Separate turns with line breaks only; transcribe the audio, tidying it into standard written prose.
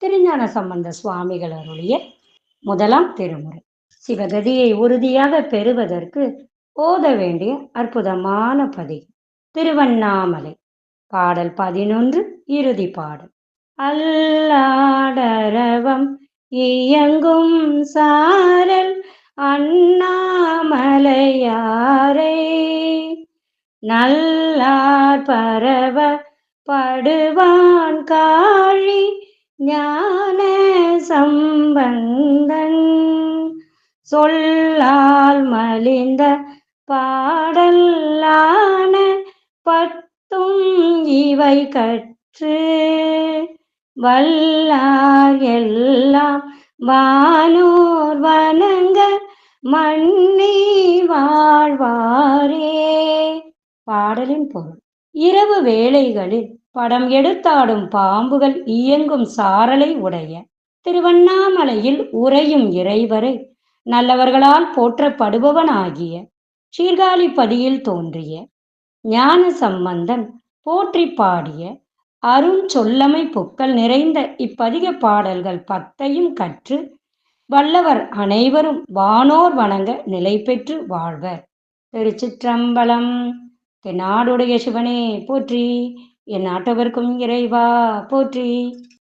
திருஞான சம்பந்த சுவாமிகள் அருளிய முதலாம் திருமுறை. சிவகதியை உறுதியாக பெறுவதற்கு ஓத வேண்டிய அற்புதமான பதிகம். திருவண்ணாமலை. பாடல் 11, இறுதி பாடல். அல்லாடரவம் இயங்கும் சாரல் அண்ணாமலையாரை நல்லார் பரவ படுவான் காழி ஞான சம்பந்தன் சொல்லால் மலிந்த பாடலான பத்தும் இவை கற்று வல்லார் எல்லாம் வானோர் வணங்க மன்னி வாழ்வாரே. பாடலின் பொருள். இரவு வேளைகளில் படம் எடுத்தாடும் பாம்புகள் இயங்கும் சாரலை உடைய திருவண்ணாமலையில் உறையும் இறைவரை நல்லவர்களால் போற்றப்படுபவனாகிய சீர்காழிப்பதியில் தோன்றிய ஞான சம்பந்தன் போற்றி பாடிய அருஞ்சொல்லமை புக்கள் நிறைந்த இப்பதிக பாடல்கள் 10ஐயும் கற்று வல்லவர் அனைவரும் வானோர் வணங்க நிலை பெற்று வாழ்வர். திருச்சிற்றம்பலம். தென்னாடுடைய சிவனே போற்றி, என் நாட்டவர்க்கும் இறைவா போற்றி.